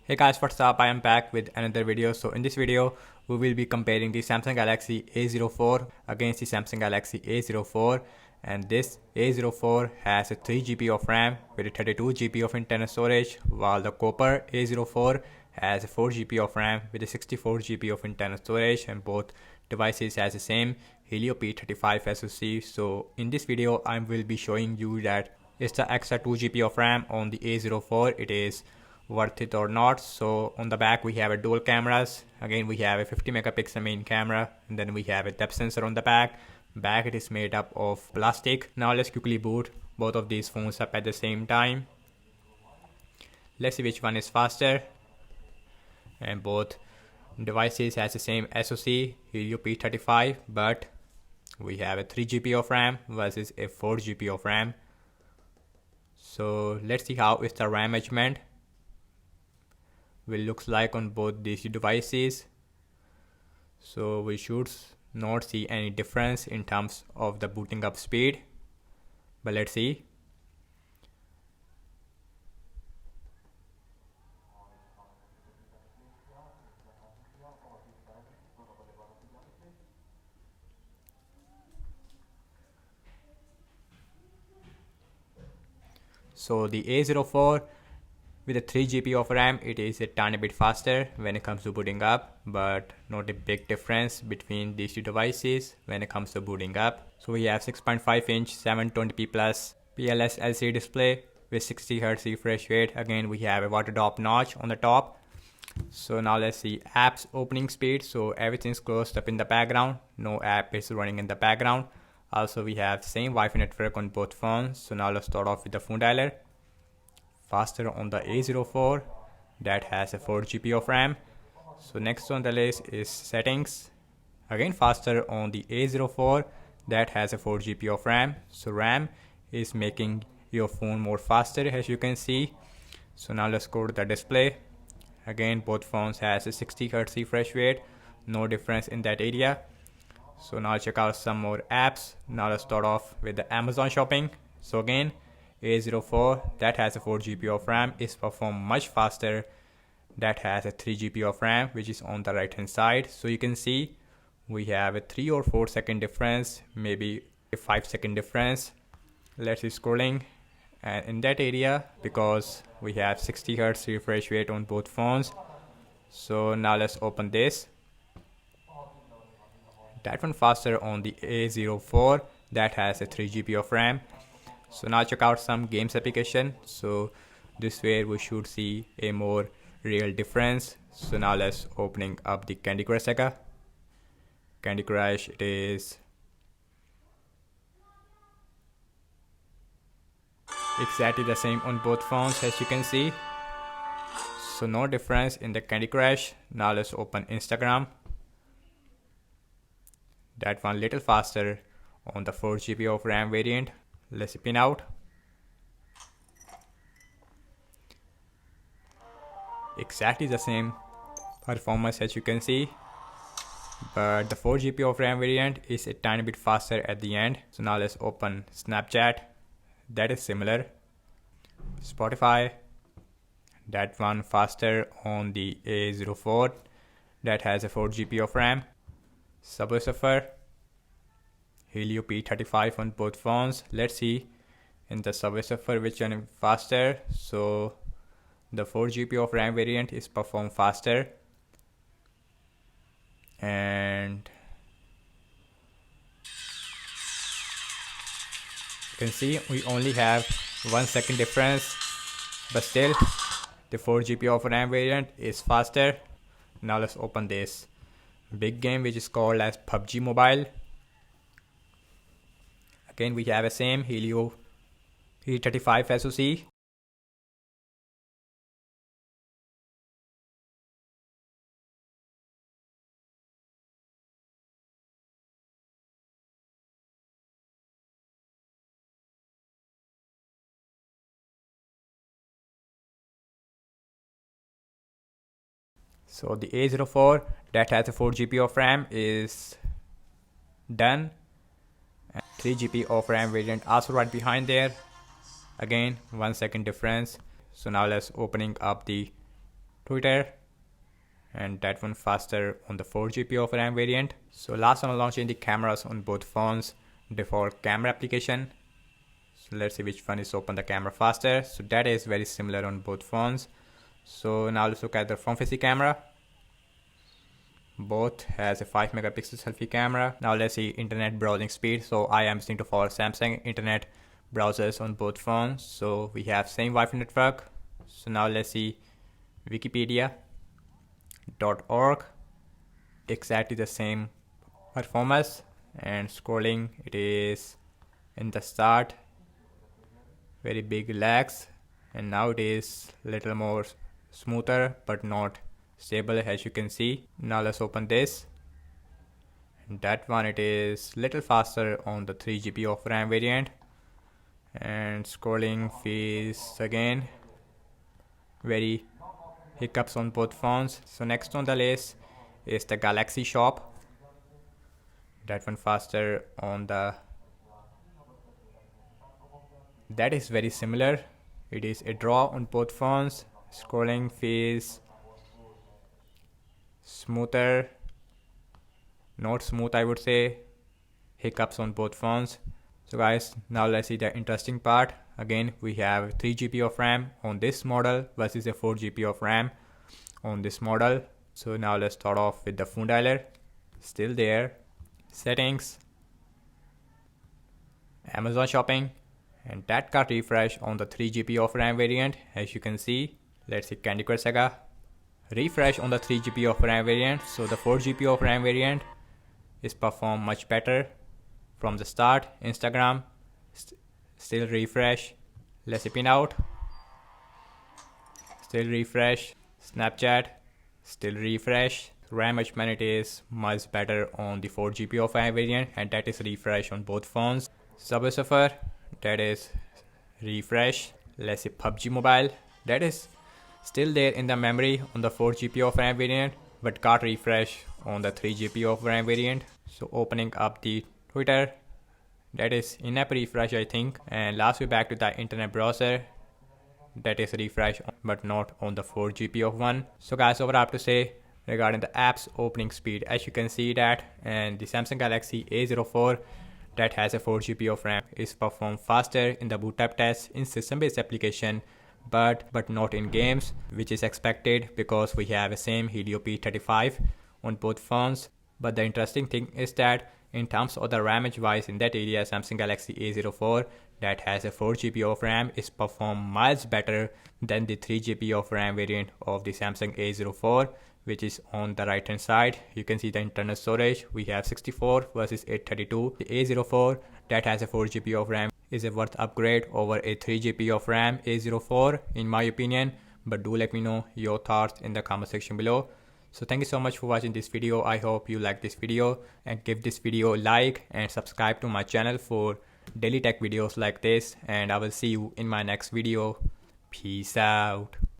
Hey guys, what's up? I am back with another video. So in this video, we will be comparing the Samsung Galaxy A04 against the Samsung Galaxy A04. And this A04 has a 3GB of RAM with a 32GB of internal storage, while the Copper A04 has a 4GB of RAM with a 64GB of internal storage, and both devices has the same Helio P35 SoC. So in this video, I will be showing you that it's the extra 2GB of RAM on the A04. It is worth it or not. So on the back we have a dual cameras. Again, we have a 50 megapixel main camera, and then we have a depth sensor on the back. It is made up of plastic. Now let's quickly boot both of these phones up at the same time. Let's see which one is faster. And both devices has the same SoC Helio P35, but we have a 3GB of RAM versus a 4GB of RAM. So let's see how is the RAM measurement will looks like on both these devices. So we should not see any difference in terms of the booting up speed, but let's see. So the A04 with a 3GB of RAM, it is a tiny bit faster when it comes to booting up, but not a big difference between these two devices when it comes to booting up. So we have 6.5-inch 720p plus PLS LCD display with 60Hz refresh rate. Again, we have a water drop notch on the top. So now let's see apps opening speed. So everything's closed up in the background. No app is running in the background. Also, we have same Wi-Fi network on both phones. So now let's start off with the phone dialer. Faster on the A04 that has a 4GB of RAM. So next on the list is settings. Again, faster on the A04 that has a 4GB of RAM. So RAM is making your phone more faster, as you can see. So now let's go to the display. Again, both phones has a 60Hz refresh rate. No difference in that area. So now check out some more apps. Now let's start off with the Amazon shopping. So again, A04 that has a 4GB of RAM is perform much faster that has a 3GB of RAM, which is on the right hand side. So you can see we have a 3 or 4 second difference, maybe a 5-second difference. Let's see scrolling, and in that area, because we have 60Hz refresh rate on both phones. So now let's open this. That one faster on the A04 that has a 3GB of RAM. So now check out some games application. So this way we should see a more real difference. So now let's opening up the Candy Crush Saga. Candy Crush, it is exactly the same on both phones, as you can see. So no difference in the Candy Crush. Now let's open Instagram. That one little faster on the 4GB of RAM variant. Let's pin out. Exactly the same performance, as you can see, but the 4GB of RAM variant is a tiny bit faster at the end. So now let's open Snapchat. That is similar. Spotify, that one faster on the A04 that has a 4GB of RAM. Subway Surfer, Helio P35 on both phones. Let's see in the Subway Surfer which one is faster. So the 4GB of RAM variant is performed faster, and you can see we only have 1 second difference, but still the 4GB of RAM variant is faster. Now let's open this big game which is called as PUBG Mobile. Again, we have a same Helio P35 SoC. So the A04 that has a 4GB of RAM is done. 3GB of RAM variant also right behind there. Again, 1 second difference. So now let's opening up the Twitter, and that one faster on the 4 GB of RAM variant. So last one, launching the cameras on both phones, default camera application. So let's see which one is open the camera faster. So that is very similar on both phones. So now let's look at the front facing camera. Both has a 5 megapixel selfie camera. Now let's see internet browsing speed. So I am using to follow Samsung internet browsers on both phones. So we have same Wi-Fi network. So now let's see wikipedia.org, exactly the same performance, and scrolling it is in the start very big lags, and now it is little more smoother but not stable as you can see. Now let's open this, and that one it is little faster on the 3 GB of RAM variant, and scrolling feels again very hiccups on both phones. So next on the list is the Galaxy Shop. That one faster on the, that is very similar. It is a draw on both phones. Scrolling feels smoother, not smooth I would say, hiccups on both phones. So guys, now let's see the interesting part. Again, we have 3 GB of RAM on this model versus a 4 GB of RAM on this model. So now let's start off with the phone dialer. Still there, settings, Amazon shopping, and that got refresh on the 3 GB of RAM variant as you can see. Let's see Candy Crush Saga, refresh on the 3 GB of RAM variant. So the 4 GB of RAM variant is performed much better from the start. Instagram still refresh. Let's see pin out, still refresh. Snapchat still refresh. RAM management is much better on the 4 GB of RAM variant, and that is refresh on both phones. Subway Surfer, that is refresh. Let's see PUBG Mobile, that is still there in the memory on the 4 GB of RAM variant but got refresh on the 3 GB of RAM variant. So opening up the Twitter, that is in-app refresh I think, and last we back to the internet browser, that is refresh but not on the 4 GB of one. So guys, over I have to say regarding the apps opening speed, as you can see that, and the Samsung Galaxy A04 that has a 4 GB of RAM is performed faster in the boot up test in system based application, but not in games, which is expected because we have a same Helio P35 on both phones. But the interesting thing is that in terms of the RAM wise, in that area Samsung Galaxy A04 that has a 4 GB of RAM is performed miles better than the 3 GB of RAM variant of the Samsung A04, which is on the right hand side. You can see the internal storage, we have 64 versus 832. The A04 that has a 4 GB of RAM is a worth upgrade over a 3 GB of RAM A04 in my opinion, but do let me know your thoughts in the comment section below. So thank you so much for watching this video. I hope you like this video, and give this video a like and subscribe to my channel for daily tech videos like this, and I will see you in my next video. Peace out.